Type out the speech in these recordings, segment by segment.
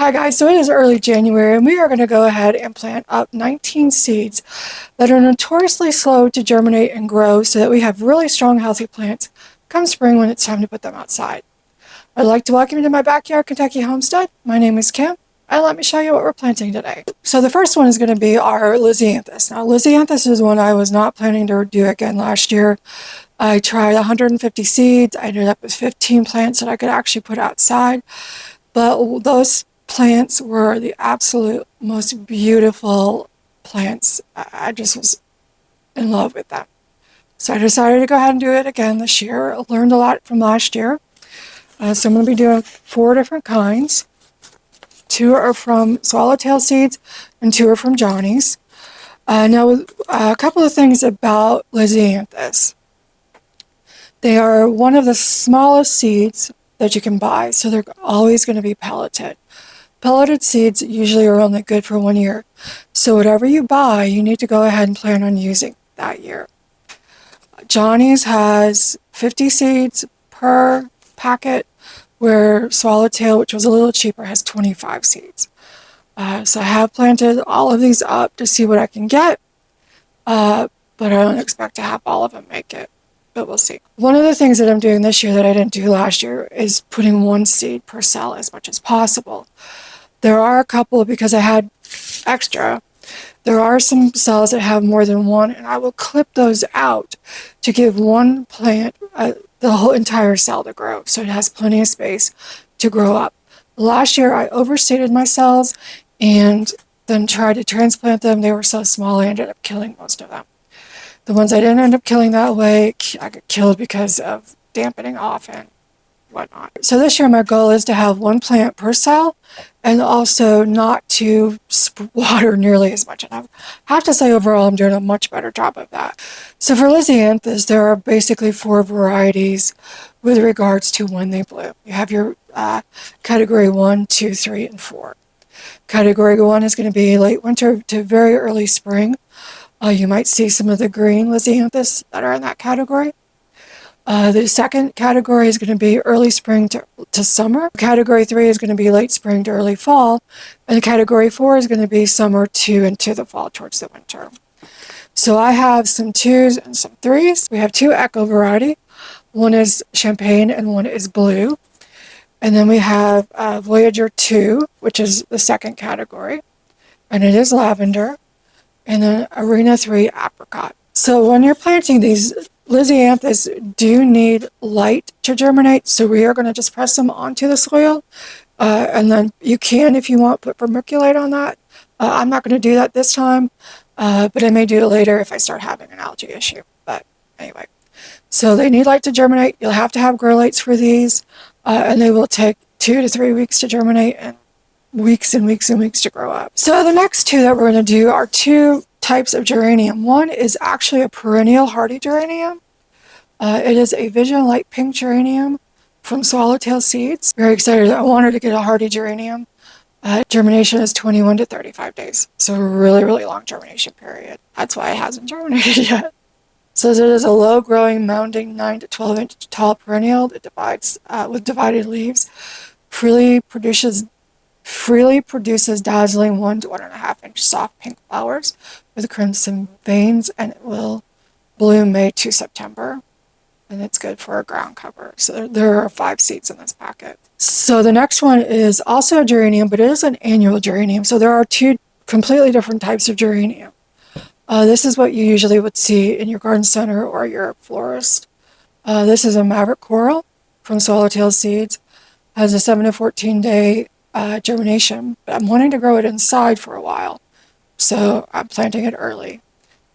Hi guys, so it is early January and we are going to go ahead and plant up 19 seeds that are notoriously slow to germinate and grow so that we have really strong healthy plants come spring when it's time to put them outside. I'd like to welcome you to my backyard Kentucky homestead. My name is Kim and let me show you what we're planting today. So the first one is going to be our Lisianthus. Now Lisianthus is one I was not planning to do again last year. I tried 150 seeds. I ended up with 15 plants that I could actually put outside, but those plants were the absolute most beautiful plants. I just was in love with them. So I decided to go ahead and do it again this year. I learned a lot from last year. So I'm going to be doing 4 different kinds. 2 are from swallowtail seeds and 2 are from Johnny's. Now, a couple of things about Lisianthus. They are one of the smallest seeds that you can buy, so they're always going to be pelleted. Pelleted seeds usually are only good for 1 year. So whatever you buy, you need to go ahead and plan on using that year. Johnny's has 50 seeds per packet, where Swallowtail, which was a little cheaper, has 25 seeds. So I have planted all of these up to see what I can get, but I don't expect to have all of them make it. But we'll see. One of the things that I'm doing this year that I didn't do last year is putting 1 seed per cell as much as possible. There are a couple, because I had extra, there are some cells that have more than 1, and I will clip those out to give one plant the whole entire cell to grow, so it has plenty of space to grow up. Last year I overstated my cells and then tried to transplant them. They were so small I ended up killing most of them. The ones I didn't end up killing that way, I got killed because of dampening off and whatnot. So this year my goal is to have 1 plant per cell and also not to water nearly as much. And I have to say overall I'm doing a much better job of that. So for Lisianthus, there are basically 4 varieties with regards to when they bloom. You have your category 1, 2, 3, and 4. Category 1 is going to be late winter to very early spring. You might see some of the green Lisianthus that are in that category. The second category is going to be early spring to summer. Category 3 is going to be late spring to early fall. And category 4 is going to be summer to into the fall towards the winter. So I have some 2s and some 3s. We have 2 Echo variety. One is champagne and one is blue. And then we have Voyager 2, which is the second category. And it is lavender. And then Arena 3 apricot. So when you're planting these, Lisianthus do need light to germinate, so we are going to just press them onto the soil. And then you can, if you want, put vermiculite on that. I'm not going to do that this time, but I may do it later if I start having an algae issue. But anyway, so they need light to germinate. You'll have to have grow lights for these, and they will take 2 to 3 weeks to germinate and weeks and weeks and weeks to grow up. So the next 2 that we're going to do are 2 types of geranium. One is actually a perennial hardy geranium. It is a Vision Light Pink geranium from Swallowtail Seeds. Very excited. I wanted to get a hardy geranium. Germination is 21 to 35 days. So a really, really long germination period. That's why it hasn't germinated yet. So it is a low-growing, mounding 9 to 12 inch tall perennial that divides with divided leaves. Freely produces dazzling 1 to 1.5 inch soft pink flowers with crimson veins, and it will bloom May to September. And it's good for a ground cover. So there are 5 seeds in this packet. So the next one is also a geranium, but it is an annual geranium. So there are 2 completely different types of geranium. This is what you usually would see in your garden center or your florist. This is a Maverick Coral from Swallowtail Seeds. Has a 7 to 14 day germination, but I'm wanting to grow it inside for a while, so I'm planting it early.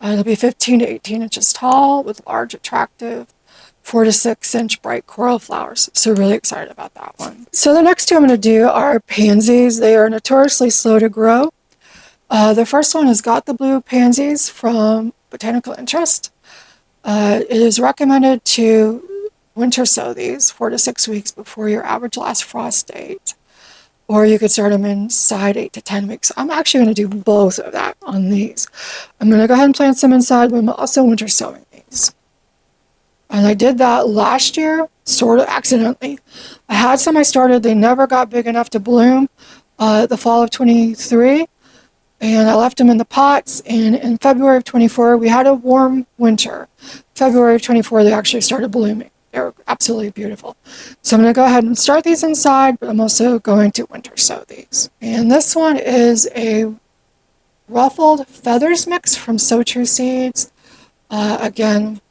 It'll be 15 to 18 inches tall with large, attractive 4 to 6 inch bright coral flowers. So really excited about that one. So the next 2 I'm going to do are pansies. They are notoriously slow to grow. The first one is Got the Blue Pansies from Botanical Interest. It is recommended to winter sow these 4 to 6 weeks before your average last frost date. Or you could start them inside 8 to 10 weeks. I'm actually going to do both of that on these. I'm going to go ahead and plant some inside, but I'm also winter sowing these. And I did that last year, sort of accidentally. I had some I started, they never got big enough to bloom. the fall of 23, and I left them in the pots. And in February of 24, we had a warm winter. February of 24, they actually started blooming. They were absolutely beautiful. So I'm going to go ahead and start these inside, but I'm also going to winter sow these. And this one is a ruffled feathers mix from Sow True Seeds. Again,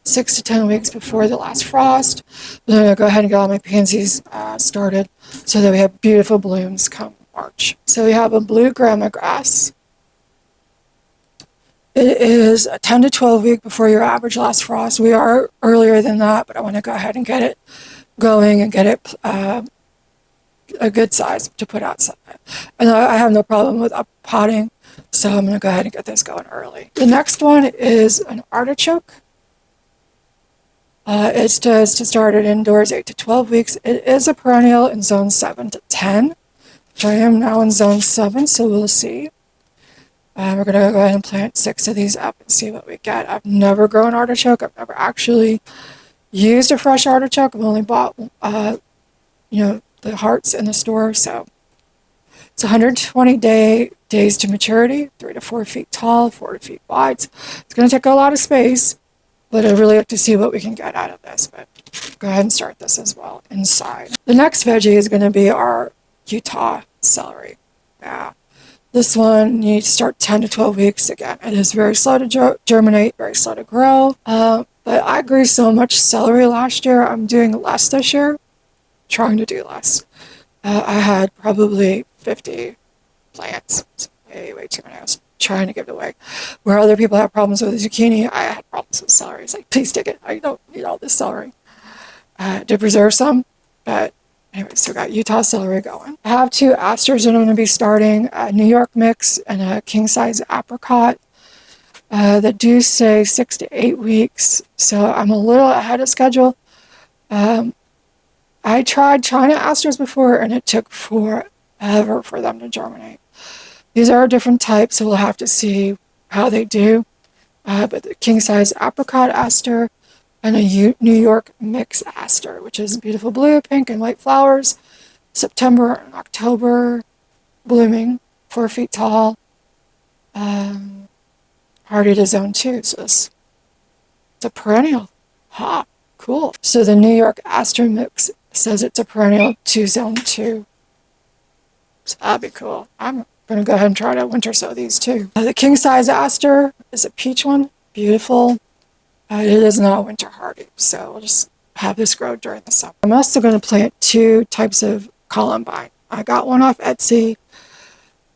6 to 10 weeks before the last frost. I'm going to go ahead and get all my pansies started so that we have beautiful blooms come March. So we have a blue Gramma grass. It is a 10 to 12 week before your average last frost. We are earlier than that, but I want to go ahead and get it going and get it a good size to put outside. And I have no problem with potting, so I'm going to go ahead and get this going early. The next one is an artichoke. It's just to start it indoors 8 to 12 weeks. It is a perennial in zone 7 to 10, which I am now in zone 7, so we'll see. We're going to go ahead and plant 6 of these up and see what we get. I've never grown artichoke. I've never actually used a fresh artichoke. I've only bought, the hearts in the store. So it's 120 days to maturity, 3 to 4 feet tall, 4 feet wide. It's going to take a lot of space, but I really have to see what we can get out of this. But go ahead and start this as well inside. The next veggie is going to be our Utah celery. Yeah. This one needs to start 10 to 12 weeks. Again, it is very slow to germinate, very slow to grow. But I grew so much celery last year. I'm doing less this year, trying to do less. I had probably 50 plants. It's way too many. I was trying to give it away. Where other people have problems with zucchini, I had problems with celery. It's like, please take it. I don't need all this celery. To preserve some, but anyway, so we got Utah celery going. I have 2 asters that I'm going to be starting, a New York mix and a king size apricot that do say 6 to 8 weeks. So I'm a little ahead of schedule. I tried China asters before and it took forever for them to germinate. These are different types, so we'll have to see how they do. But the king size apricot aster and a New York mix aster, which is beautiful blue, pink, and white flowers. September and October blooming, 4 feet tall, hardy to zone 2. So it's a perennial. Ha, cool. So the New York aster mix says it's a perennial to zone 2. So that'd be cool. I'm going to go ahead and try to winter sow these too. The king size aster is a peach one, beautiful. It is not winter hardy, so we'll just have this grow during the summer. I'm also going to plant 2 types of Columbine. I got one off Etsy.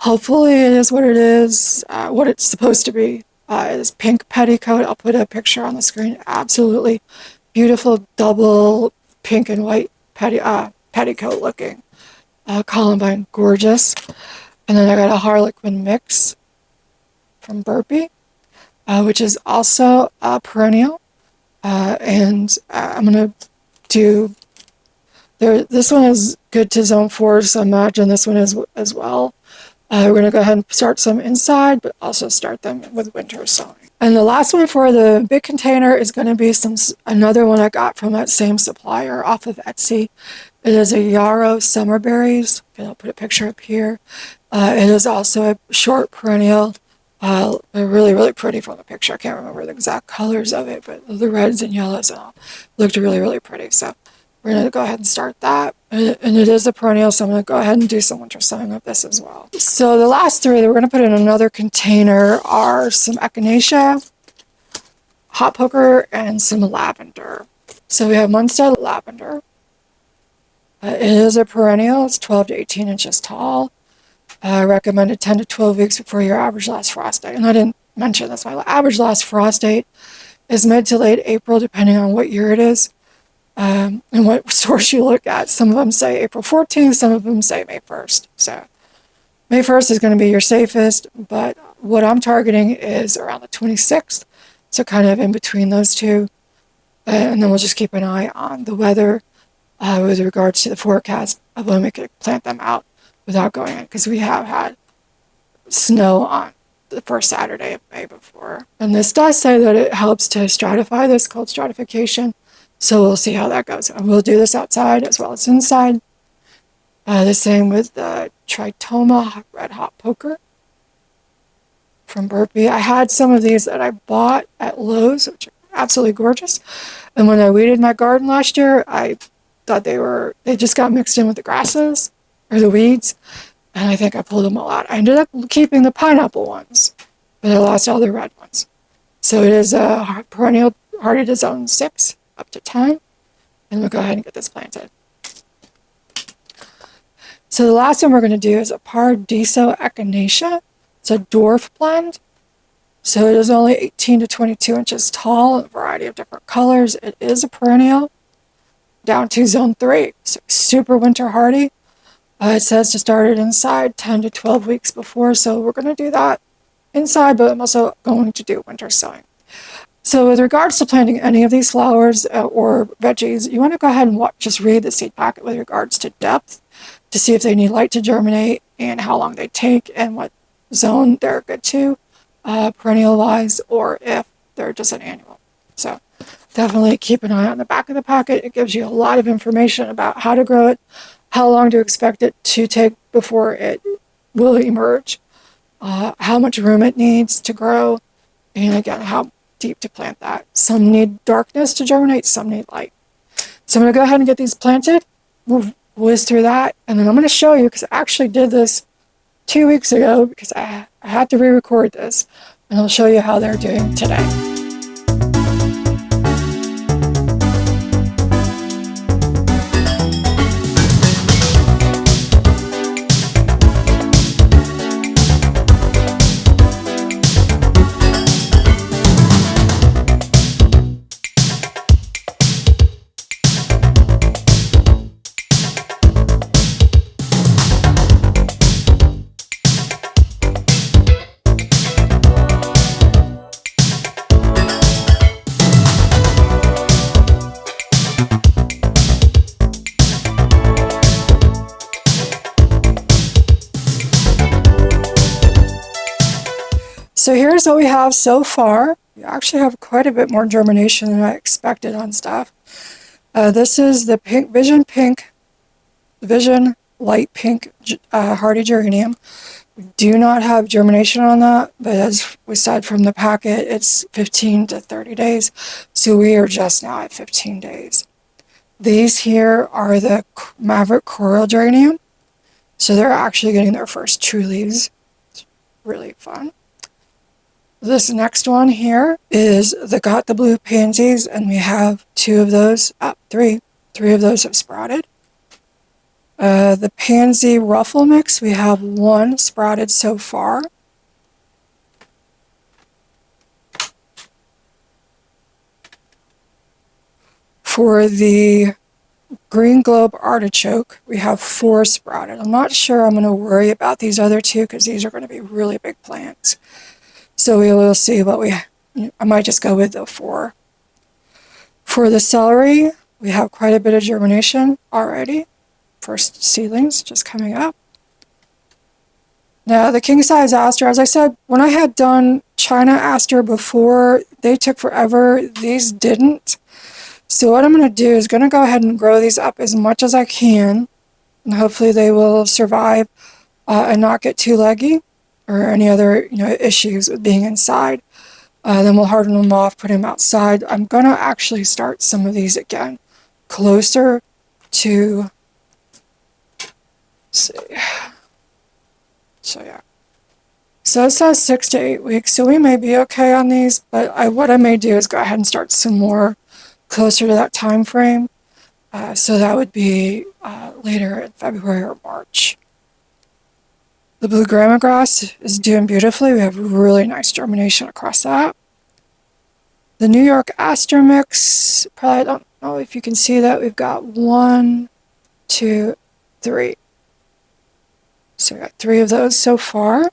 Hopefully it is what it is, what it's supposed to be. It is pink petticoat. I'll put a picture on the screen. Absolutely beautiful double pink and white petticoat looking Columbine. Gorgeous. And then I got a Harlequin mix from Burpee. Which is also a perennial. And I'm going to do, this one is good to zone 4, so imagine this one is as well. We're going to go ahead and start some inside, but also start them with winter sowing. And the last one for the big container is going to be another one I got from that same supplier off of Etsy. It is a Yarrow summer berries. And I'll put a picture up here. It is also a short perennial. They're really pretty from the picture. I can't remember the exact colors of it, but the reds and yellows and all looked really pretty. So we're going to go ahead and start that. And it is a perennial, so I'm going to go ahead and do some winter sowing of this as well. So the last 3 that we're going to put in another container are some Echinacea, hot poker, and some lavender. So we have Munstead lavender. It is a perennial. It's 12 to 18 inches tall. Recommended 10 to 12 weeks before your average last frost date. And I didn't mention this. My average last frost date is mid to late April, depending on what year it is and what source you look at. Some of them say April 14th, some of them say May 1st. So May 1st is going to be your safest, but what I'm targeting is around the 26th, so kind of in between those two. And then we'll just keep an eye on the weather with regards to the forecast of when we could plant them out without going in, because we have had snow on the first Saturday of May before. And this does say that it helps to stratify, this cold stratification, so we'll see how that goes. And we'll do this outside as well as inside. The same with the Tritoma Red Hot Poker from Burpee. I had some of these that I bought at Lowe's, which are absolutely gorgeous. And when I weeded my garden last year, I thought they just got mixed in with the grasses or the weeds. And I think I pulled them all out. I ended up keeping the pineapple ones, but I lost all the red ones. So it is a perennial hardy to zone 6 up to 10. And we'll go ahead and get this planted. So the last one we're going to do is a Paradiso Echinacea. It's a dwarf blend. So it is only 18 to 22 inches tall, a variety of different colors. It is a perennial down to zone 3, so super winter hardy. It says to start it inside 10 to 12 weeks before, so we're going to do that inside, but I'm also going to do winter sowing. So with regards to planting any of these flowers or veggies, you want to go ahead and just read the seed packet with regards to depth to see if they need light to germinate and how long they take and what zone they're good to, perennial-wise, or if they're just an annual. So definitely keep an eye on the back of the packet. It gives you a lot of information about how to grow it, how long to expect it to take before it will emerge, how much room it needs to grow, and again, how deep to plant that. Some need darkness to germinate, some need light. So I'm going to go ahead and get these planted. We'll whiz through that, and then I'm going to show you, because I actually did this 2 weeks ago, because I had to re-record this, and I'll show you how they're doing today. So here's what we have so far. We actually have quite a bit more germination than I expected on stuff. This is the Vision Light Pink Hardy Geranium. We do not have germination on that, but as we said from the packet, it's 15 to 30 days. So we are just now at 15 days. These here are the Maverick Coral Geranium. So they're actually getting their first true leaves. It's really fun. This next one here is the Got the Blue Pansies, and we have 2 of those, three of those have sprouted. The Pansy Ruffle Mix, we have 1 sprouted so far. For the Green Globe Artichoke, we have 4 sprouted. I'm not sure I'm going to worry about these other 2 because these are going to be really big plants. So we will see I might just go with the 4. For the celery, we have quite a bit of germination already. First seedlings just coming up. Now the king size aster, as I said, when I had done China aster before, they took forever. These didn't. So what I'm going to do is going to go ahead and grow these up as much as I can. And hopefully they will survive and not get too leggy or any other issues with being inside. Then we'll harden them off, put them outside. I'm going to actually start some of these again closer to, let's see. So yeah. So it says 6 to 8 weeks, so we may be okay on these, but what I may do is go ahead and start some more closer to that time frame. So that would be later in February or March. The blue Gramma grass is doing beautifully. We have really nice germination across that. The New York Aster mix, probably I don't know if you can see that. We've got 1, 2, 3. So we got 3 of those so far.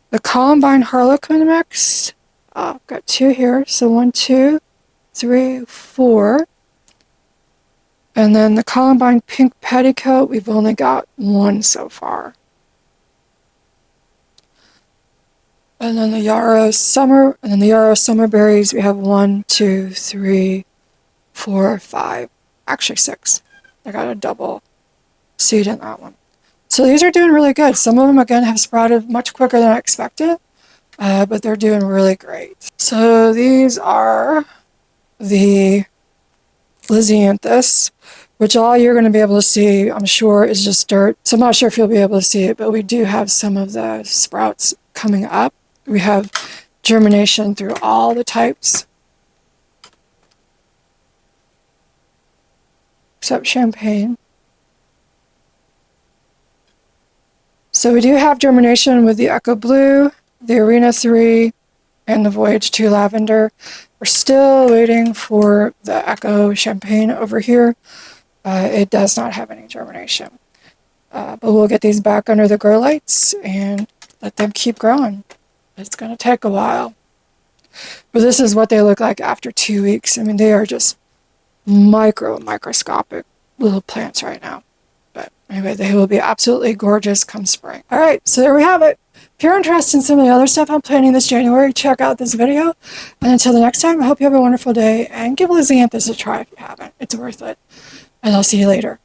The Columbine Harlequin mix, I've got 2 here. So 1, 2, 3, 4. And then the Columbine Pink Petticoat, we've only got 1 so far. And then the Yarrow Summer Berries, we have 1, 2, 3, 4, 5. Actually 6. I got a double seed in that one. So these are doing really good. Some of them, again, have sprouted much quicker than I expected, but they're doing really great. So these are the Lisianthus, which all you're going to be able to see, I'm sure, is just dirt. So I'm not sure if you'll be able to see it, but we do have some of the sprouts coming up. We have germination through all the types, except champagne. So we do have germination with the Echo Blue, the Arena 3, and the Voyage 2 Lavender. We're still waiting for the Echo Champagne over here. It does not have any germination. But we'll get these back under the grow lights and let them keep growing. It's going to take a while. But this is what they look like after 2 weeks. I mean, they are just microscopic little plants right now. But anyway, they will be absolutely gorgeous come spring. All right, so there we have it. If you're interested in some of the other stuff I'm planning this January, check out this video. And until the next time, I hope you have a wonderful day and give Lisianthus a try if you haven't. It's worth it. And I'll see you later.